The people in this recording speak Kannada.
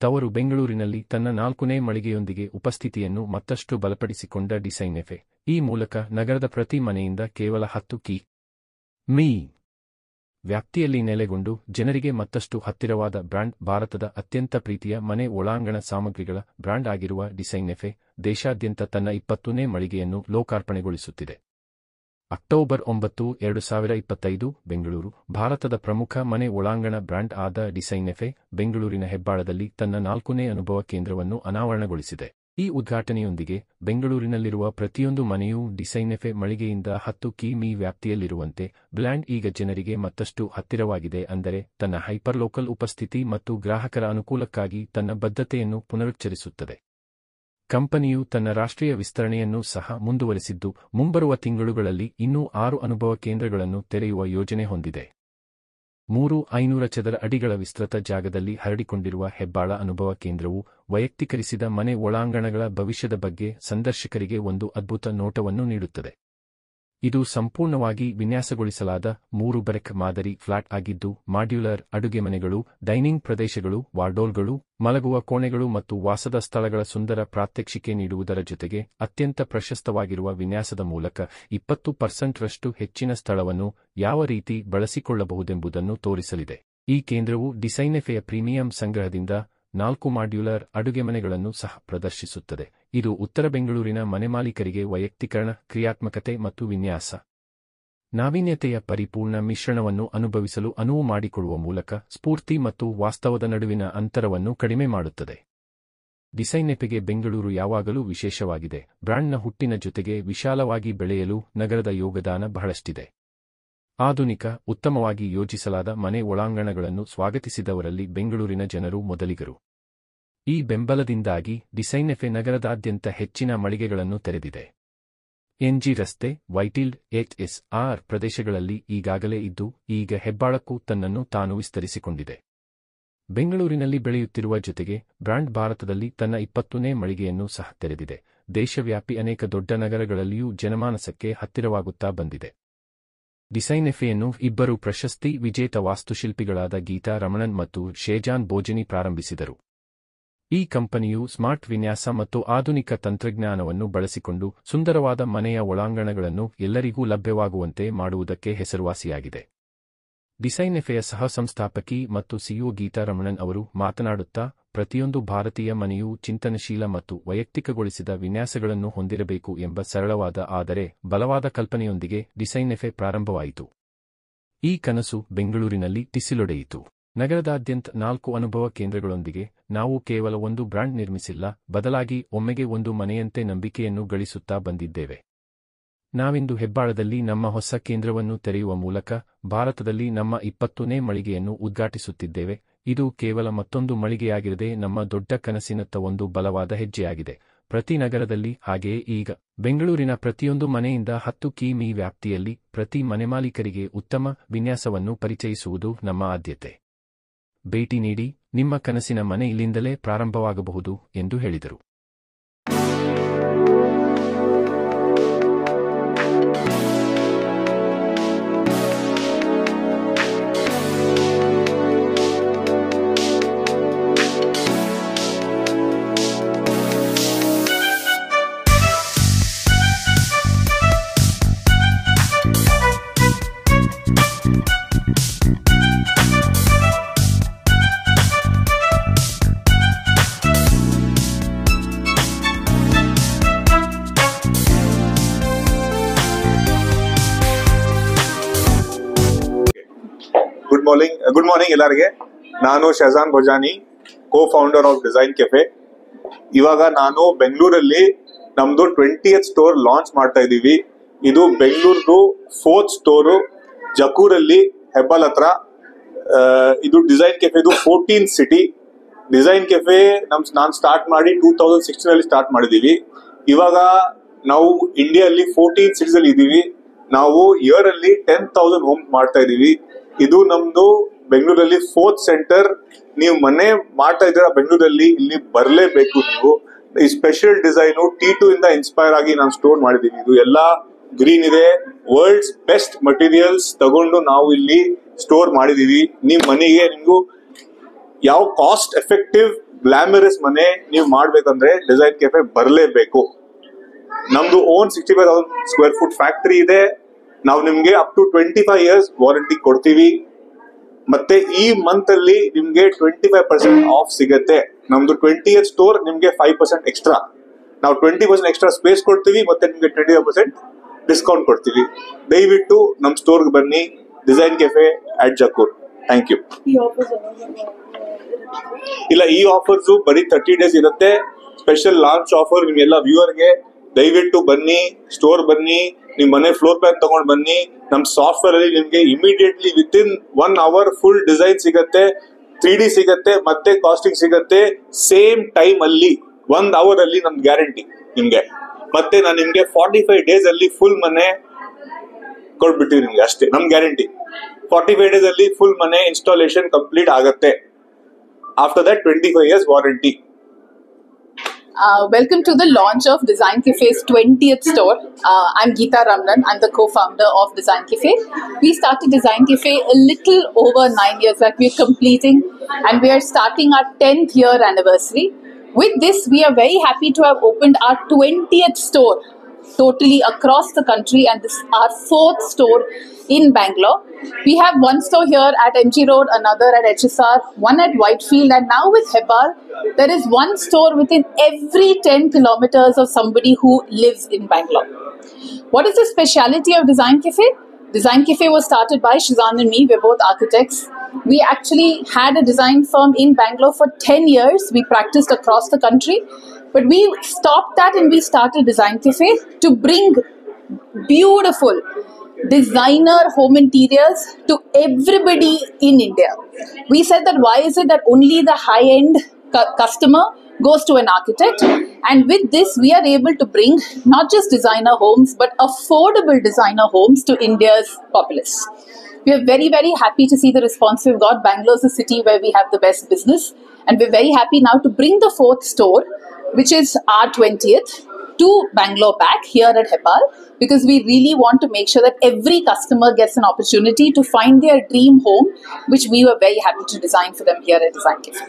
ತವರು ಬೆಂಗಳೂರಿನಲ್ಲಿ ತನ್ನ 4ನೇ ಮಳಿಗೆಯೊಂದಿಗೆ ಉಪಸ್ಥಿತಿಯನ್ನು ಮತ್ತಷ್ಟು ಬಲಪಡಿಸಿಕೊಂಡ ಡಿಸೈನೆಫೆ ಈ ಮೂಲಕ ನಗರದ ಪ್ರತಿ ಮನೆಯಿಂದ ಕೇವಲ 10 ಮೀ. ವ್ಯಾಪ್ತಿಯಲ್ಲಿ ನೆಲೆಗೊಂಡು ಜನರಿಗೆ ಮತ್ತಷ್ಟು ಹತ್ತಿರವಾದ ಬ್ರ್ಯಾಂಡ್. ಭಾರತದ ಅತ್ಯಂತ ಪ್ರೀತಿಯ ಮನೆ ಒಳಾಂಗಣ ಸಾಮಗ್ರಿಗಳ ಬ್ರ್ಯಾಂಡ್ ಆಗಿರುವ ಡಿಸೈನೆಫೆ ದೇಶಾದ್ಯಂತ ತನ್ನ 20ನೇ ಮಳಿಗೆಯನ್ನು ಲೋಕಾರ್ಪಣೆಗೊಳಿಸುತ್ತಿದೆ. ಅಕ್ಟೋಬರ್ 9, 2025 ಬೆಂಗಳೂರು. ಭಾರತದ ಪ್ರಮುಖ ಮನೆ ಒಳಾಂಗಣ ಬ್ರ್ಯಾಂಡ್ ಆದ ಡಿಸೈನೆಫೆ ಬೆಂಗಳೂರಿನ ಹೆಬ್ಬಾಳದಲ್ಲಿ ತನ್ನ 4ನೇ ಅನುಭವ ಕೇಂದ್ರವನ್ನು ಅನಾವರಣಗೊಳಿಸಿದೆ. ಈ ಉದ್ಘಾಟನೆಯೊಂದಿಗೆ ಬೆಂಗಳೂರಿನಲ್ಲಿರುವ ಪ್ರತಿಯೊಂದು ಮನೆಯೂ ಡಿಸೈನೆಫೆ ಮಳಿಗೆಯಿಂದ 10 ಮೀ. ವ್ಯಾಪ್ತಿಯಲ್ಲಿರುವಂತೆ ಬ್ರ್ಯಾಂಡ್ ಈಗ ಜನರಿಗೆ ಮತ್ತಷ್ಟು ಹತ್ತಿರವಾಗಿದೆ. ಅಂದರೆ ತನ್ನ ಹೈಪರ್ಲೋಕಲ್ ಉಪಸ್ಥಿತಿ ಮತ್ತು ಗ್ರಾಹಕರ ಅನುಕೂಲಕ್ಕಾಗಿ ತನ್ನ ಬದ್ಧತೆಯನ್ನು ಪುನರುಚ್ಚರಿಸುತ್ತದೆ. ಕಂಪನಿಯು ತನ್ನ ರಾಷ್ಟ್ರೀಯ ವಿಸ್ತರಣೆಯನ್ನು ಸಹ ಮುಂದುವರೆಸಿದ್ದು, ಮುಂಬರುವ ತಿಂಗಳುಗಳಲ್ಲಿ ಇನ್ನೂ 6 ಅನುಭವ ಕೇಂದ್ರಗಳನ್ನು ತೆರೆಯುವ ಯೋಜನೆ ಹೊಂದಿದೆ. 500 ಚದರ ಅಡಿಗಳ ವಿಸ್ತೃತ ಜಾಗದಲ್ಲಿ ಹರಡಿಕೊಂಡಿರುವ ಹೆಬ್ಬಾಳ ಅನುಭವ ಕೇಂದ್ರವು ವೈಯಕ್ತೀಕರಿಸಿದ ಮನೆ ಒಳಾಂಗಣಗಳ ಭವಿಷ್ಯದ ಬಗ್ಗೆ ಸಂದರ್ಶಕರಿಗೆ ಒಂದು ಅದ್ಭುತ ನೋಟವನ್ನು ನೀಡುತ್ತದೆ. ಇದು ಸಂಪೂರ್ಣವಾಗಿ ವಿನ್ಯಾಸಗೊಳಿಸಲಾದ 3 ಬ್ರೆಕ್ ಮಾದರಿ ಫ್ಲಾಟ್ ಆಗಿದ್ದು, ಮಾಡ್ಯುಲರ್ ಅಡುಗೆಮನೆಗಳು, ಡೈನಿಂಗ್ ಪ್ರದೇಶಗಳು, ವಾರ್ಡ್ರೋಬ್ಗಳು, ಮಲಗುವ ಕೋಣೆಗಳು ಮತ್ತು ವಾಸದ ಸ್ಥಳಗಳ ಸುಂದರ ಪ್ರಾತ್ಯಕ್ಷಿಕೆ ನೀಡುವುದರ ಜೊತೆಗೆ ಅತ್ಯಂತ ಪ್ರಶಸ್ತವಾಗಿರುವ ವಿನ್ಯಾಸದ ಮೂಲಕ 20% ಹೆಚ್ಚಿನ ಸ್ಥಳವನ್ನು ಯಾವ ರೀತಿ ಬಳಸಿಕೊಳ್ಳಬಹುದೆಂಬುದನ್ನು ತೋರಿಸಲಿದೆ. ಈ ಕೇಂದ್ರವು ಡಿಸೈನೆಫೆಯ ಪ್ರೀಮಿಯಂ ಸಂಗ್ರಹದಿಂದ 4 ಮಾಡ್ಯುಲರ್ ಅಡುಗೆಮನೆಗಳನ್ನು ಸಹ ಪ್ರದರ್ಶಿಸುತ್ತದೆ. ಇದು ಉತ್ತರ ಬೆಂಗಳೂರಿನ ಮನೆಮಾಲೀಕರಿಗೆ ವೈಯಕ್ತೀಕರಣ, ಕ್ರಿಯಾತ್ಮಕತೆ ಮತ್ತು ವಿನ್ಯಾಸ ನಾವೀನ್ಯತೆಯ ಪರಿಪೂರ್ಣ ಮಿಶ್ರಣವನ್ನು ಅನುಭವಿಸಲು ಅನುವು ಮಾಡಿಕೊಡುವ ಮೂಲಕ ಸ್ಫೂರ್ತಿ ಮತ್ತು ವಾಸ್ತವದ ನಡುವಿನ ಅಂತರವನ್ನು ಕಡಿಮೆ ಮಾಡುತ್ತದೆ. ಡಿಸೈನೆಫೆಗೆ ಬೆಂಗಳೂರು ಯಾವಾಗಲೂ ವಿಶೇಷವಾಗಿದೆ. ಬ್ರ್ಯಾಂಡ್ನ ಹುಟ್ಟಿನ ಜೊತೆಗೆ ವಿಶಾಲವಾಗಿ ಬೆಳೆಯಲು ನಗರದ ಯೋಗದಾನ ಬಹಳಷ್ಟಿದೆ. ಆಧುನಿಕ, ಉತ್ತಮವಾಗಿ ಯೋಜಿಸಲಾದ ಮನೆ ಒಳಾಂಗಣಗಳನ್ನು ಸ್ವಾಗತಿಸಿದವರಲ್ಲಿ ಬೆಂಗಳೂರಿನ ಜನರು ಮೊದಲಿಗರು. ಈ ಬೆಂಬಲದಿಂದಾಗಿ ಡಿಸೈನೆಫೆ ನಗರದಾದ್ಯಂತ ಹೆಚ್ಚಿನ ಮಳಿಗೆಗಳನ್ನು ತೆರೆದಿದೆ. ಎನ್ಜಿ ರಸ್ತೆ, ವೈಟ್ಫೀಲ್ಡ್, HSR ಪ್ರದೇಶಗಳಲ್ಲಿ ಈಗಾಗಲೇ ಇದ್ದು, ಈಗ ಹೆಬ್ಬಾಳಕ್ಕೂ ತನ್ನನ್ನು ತಾನು ವಿಸ್ತರಿಸಿಕೊಂಡಿದೆ. ಬೆಂಗಳೂರಿನಲ್ಲಿ ಬೆಳೆಯುತ್ತಿರುವ ಜೊತೆಗೆ ಬ್ರ್ಯಾಂಡ್ ಭಾರತದಲ್ಲಿ ತನ್ನ 20ನೇ ಮಳಿಗೆಯನ್ನು ಸಹ ತೆರೆದಿದೆ. ದೇಶವ್ಯಾಪಿ ಅನೇಕ ದೊಡ್ಡ ನಗರಗಳಲ್ಲಿಯೂ ಜನಮಾನಸಕ್ಕೆ ಹತ್ತಿರವಾಗುತ್ತಾ ಬಂದಿದೆ. ಡಿಸೈನೆಫೆಯನ್ನು 2 ಪ್ರಶಸ್ತಿ ವಿಜೇತ ವಾಸ್ತುಶಿಲ್ಪಿಗಳಾದ ಗೀತಾ ರಮಣನ್ ಮತ್ತು ಶೇಜಾನ್ ಬೋಜನಿ ಪ್ರಾರಂಭಿಸಿದರು. ಈ ಕಂಪನಿಯು ಸ್ಮಾರ್ಟ್ ವಿನ್ಯಾಸ ಮತ್ತು ಆಧುನಿಕ ತಂತ್ರಜ್ಞಾನವನ್ನು ಬಳಸಿಕೊಂಡು ಸುಂದರವಾದ ಮನೆಯ ಒಳಾಂಗಣಗಳನ್ನು ಎಲ್ಲರಿಗೂ ಲಭ್ಯವಾಗುವಂತೆ ಮಾಡುವುದಕ್ಕೆ ಹೆಸರುವಾಸಿಯಾಗಿದೆ. ಡಿಸೈನೆಫೆಯ ಸಹ ಸಂಸ್ಥಾಪಕಿ ಮತ್ತು ಸಿಇಒ ಗೀತಾ ರಮಣನ್ ಅವರು ಮಾತನಾಡುತ್ತಾ, ಪ್ರತಿಯೊಂದು ಭಾರತೀಯ ಮನೆಯೂ ಚಿಂತನಶೀಲ ಮತ್ತು ವೈಯಕ್ತಿಕಗೊಳಿಸಿದ ವಿನ್ಯಾಸಗಳನ್ನು ಹೊಂದಿರಬೇಕು ಎಂಬ ಸರಳವಾದ ಆದರೆ ಬಲವಾದ ಕಲ್ಪನೆಯೊಂದಿಗೆ ಡಿಸೈನೆಫೆ ಪ್ರಾರಂಭವಾಯಿತು. ಈ ಕನಸು ಬೆಂಗಳೂರಿನಲ್ಲಿ ಟಿಸಿಲೊಡೆಯಿತು. ನಗರದಾದ್ಯಂತ 4 ಅನುಭವ ಕೇಂದ್ರಗಳೊಂದಿಗೆ ನಾವು ಕೇವಲ ಒಂದು ಬ್ರ್ಯಾಂಡ್ ನಿರ್ಮಿಸಿಲ್ಲ, ಬದಲಾಗಿ ಒಮ್ಮೆಗೆ ಒಂದು ಮನೆಯಂತೆ ನಂಬಿಕೆಯನ್ನು ಗಳಿಸುತ್ತಾ ಬಂದಿದ್ದೇವೆ. ನಾವಿಂದು ಹೆಬ್ಬಾಳದಲ್ಲಿ ನಮ್ಮ ಹೊಸ ಕೇಂದ್ರವನ್ನು ತೆರೆಯುವ ಮೂಲಕ ಭಾರತದಲ್ಲಿ ನಮ್ಮ 20ನೇ ಮಳಿಗೆಯನ್ನು ಉದ್ಘಾಟಿಸುತ್ತಿದ್ದೇವೆ. ಇದು ಕೇವಲ ಮತ್ತೊಂದು ಮಳಿಗೆಯಾಗಿರದೆ ನಮ್ಮ ದೊಡ್ಡ ಕನಸಿನತ್ತ ಒಂದು ಬಲವಾದ ಹೆಜ್ಜೆಯಾಗಿದೆ. ಪ್ರತಿ ನಗರದಲ್ಲಿ, ಹಾಗೆಯೇ ಈಗ ಬೆಂಗಳೂರಿನ ಪ್ರತಿಯೊಂದು ಮನೆಯಿಂದ 10 ಮೀ. ವ್ಯಾಪ್ತಿಯಲ್ಲಿ ಪ್ರತಿ ಮನೆಮಾಲೀಕರಿಗೆ ಉತ್ತಮ ವಿನ್ಯಾಸವನ್ನು ಪರಿಚಯಿಸುವುದು ನಮ್ಮ ಆದ್ಯತೆ. ಭೇಟಿ ನೀಡಿ, ನಿಮ್ಮ ಕನಸಿನ ಮನೆ ಇಲ್ಲಿಂದಲೇ ಪ್ರಾರಂಭವಾಗಬಹುದು ಎಂದು ಹೇಳಿದರು. ಗುಡ್ ಮಾರ್ನಿಂಗ್ ಎಲ್ಲರಿಗೆ. ನಾನು ಶಹಜಾನ್ ಭಜಾನಿ, ಕೋ-ಫೌಂಡರ್ ಆಫ್ ಡಿಸೈನ್ ಕೆಫೆ. ಇವಾಗ ನಾನು ಬೆಂಗಳೂರಲ್ಲಿ ನಮ್ದು 20th ಸ್ಟೋರ್ ಲಾಂಚ್ ಮಾಡ್ತಾ ಇದೀವಿ. ಇದು ಬೆಂಗಳೂರ್ದು 4th ಸ್ಟೋರು, ಜಕೂರಲ್ಲಿ, ಹೆಬ್ಬಾಳ್ ಹತ್ರ. ಇದು ಡಿಸೈನ್ ಕೆಫೆದು 14th ಸಿಟಿ. ಡಿಸೈನ್ ಕೆಫೆ ನಾನು ಸ್ಟಾರ್ಟ್ ಮಾಡಿ 2016 ಅಲ್ಲಿ ಸ್ಟಾರ್ಟ್ ಮಾಡಿದೀವಿ. ಇವಾಗ ನಾವು ಇಂಡಿಯಾದಲ್ಲಿ 14 ಸಿಟೀಸ್ ಅಲ್ಲಿ ಇದೀವಿ. ನಾವು ಇಯರ್ ಅಲ್ಲಿ 10,000 ಹೋಮ್ಸ್ ಮಾಡ್ತಾ ಇದೀವಿ. ಇದು ನಮ್ದು ಬೆಂಗಳೂರಲ್ಲಿ 4th ಸೆಂಟರ್. ನೀವು ಮನೆ ಮಾಡ್ತಾ ಇದ್ದೀರಾ ಬೆಂಗಳೂರಲ್ಲಿ, ಇಲ್ಲಿ ಬರಲೇಬೇಕು ನೀವು. ಈ ಸ್ಪೆಷಲ್ ಡಿಸೈನು T2 ಇಂದ ಇನ್ಸ್ಪೈರ್ ಆಗಿ ನಾನು ಸ್ಟೋರ್ ಮಾಡಿದೀವಿ. ಇದು ಎಲ್ಲಾ ಗ್ರೀನ್ ಇದೆ, ವರ್ಲ್ಡ್ಸ್ ಬೆಸ್ಟ್ ಮಟೀರಿಯಲ್ಸ್ ತಗೊಂಡು ನಾವು ಇಲ್ಲಿ ಸ್ಟೋರ್ ಮಾಡಿದೀವಿ. ನಿಮ್ ಮನೆಗೆ ನಿಮ್ಗೂ ಯಾವ ಕಾಸ್ಟ್ ಎಫೆಕ್ಟಿವ್ ಗ್ಲಾಮರಸ್ ಮನೆ ನೀವು ಮಾಡ್ಬೇಕಂದ್ರೆ ಡಿಸೈನ್ ಕೆಫೆ ಬರಲೇಬೇಕು. ನಮ್ದು ಓನ್ 65,000 ಸ್ಕ್ವೇರ್ ಫುಟ್ ಫ್ಯಾಕ್ಟರಿ ಇದೆ. ನಾವು ನಿಮ್ಗೆ ಅಪ್ ಟು 25 years ವಾರಂಟಿ ಕೊಡ್ತೀವಿ. ಮತ್ತೆ ಈ ಮಂತ್ ಅಲ್ಲಿ ನಿಮ್ಗೆ 25% ಆಫ್ ಸಿಗತ್ತೆ. ನಮ್ದು 20th ಸ್ಟೋರ್ ನಿಮ್ಗೆ 5% ಎಕ್ಸ್ಟ್ರಾ. ನಾವು 20% ಎಕ್ಸ್ಟ್ರಾ ಸ್ಪೇಸ್ ಕೊಡ್ತೀವಿ ಮತ್ತೆ ನಿಮ್ಗೆ 25% ಡಿಸ್ಕೌಂಟ್ ಕೊಡ್ತೀವಿ. ದಯವಿಟ್ಟು ನಮ್ ಸ್ಟೋರ್ಗೆ ಬನ್ನಿ, design cafe at Jakkur. Thank you. ಇಲ್ಲ, ಈ ಆಫರ್ಸ್ ಬರೀ 30 days ಇರುತ್ತೆ. ಸ್ಪೆಷಲ್ ಲಾಂಚ್ ಆಫರ್ ನಿಮ್ಗೆಲ್ಲ ವ್ಯೂವರ್ಗೆ. ದಯವಿಟ್ಟು ಬನ್ನಿ, ಸ್ಟೋರ್ ಬನ್ನಿ, ನಿಮ್ ಮನೆ ಫ್ಲೋರ್ ಪ್ಲಾನ್ ತಗೊಂಡ್ ಬನ್ನಿ. ನಮ್ ಸಾಫ್ಟ್ವೇರ್ ಅಲ್ಲಿ ನಿಮ್ಗೆ immediately with in 1 hour full design ಸಿಗತ್ತೆ, 3D ಸಿಗತ್ತೆ, ಮತ್ತೆ ಕಾಸ್ಟಿಂಗ್ ಸಿಗತ್ತೆ. ಸೇಮ್ ಟೈಮ್ ಅಲ್ಲಿ 1 hour ಅಲ್ಲಿ ನಮ್ ಗ್ಯಾರಂಟಿ ನಿಮ್ಗೆ. ಮತ್ತೆ ನಾನು ನಿಮ್ಗೆ 45 days ಅಲ್ಲಿ ಫುಲ್ ಮನೆ ಕೊಟ್ಬಿಟ್ಟಿವಿ ನಿಮ್ಗೆ, ಅಷ್ಟೇ ನಮ್ ಗ್ಯಾರಂಟಿ. 45 days ಅಲ್ಲಿ ಫುಲ್ ಮನೆ ಇನ್ಸ್ಟಾಲೇಷನ್ ಕಂಪ್ಲೀಟ್ ಆಗತ್ತೆ. After that 25 years warranty. Welcome to the launch of Design Cafe's 20th store. I'm Geeta Ramnan. I'm the co-founder of Design Cafe. We started Design Cafe a little over 9 years back. We're completing and we are starting our 10th year anniversary. With this, we are very happy to have opened our 20th store totally across the country, and this is our 4th store in Bangalore. We have one store here at MG Road, another at HSR, one at Whitefield, and now with Hebbal, there is one store within every 10 kilometers of somebody who lives in Bangalore. What is the speciality of Design Cafe? Design Cafe was started by Shazan and me. We're both architects. We actually had a design firm in Bangalore for 10 years. We practiced across the country. But we stopped that and we started Design Cafe to bring beautiful designer home interiors to everybody in India. We said that why is it that only the high-end customer goes to an architect, and with this we are able to bring not just designer homes but affordable designer homes to India's populace. We are very, very happy to see the response we've got. Bangalore is a city where we have the best business, and we're very happy now to bring the 4th store, which is our 20th, to Bangalore back here at Hebbal, because we really want to make sure that every customer gets an opportunity to find their dream home, which we were very happy to design for them here at Design Cafe.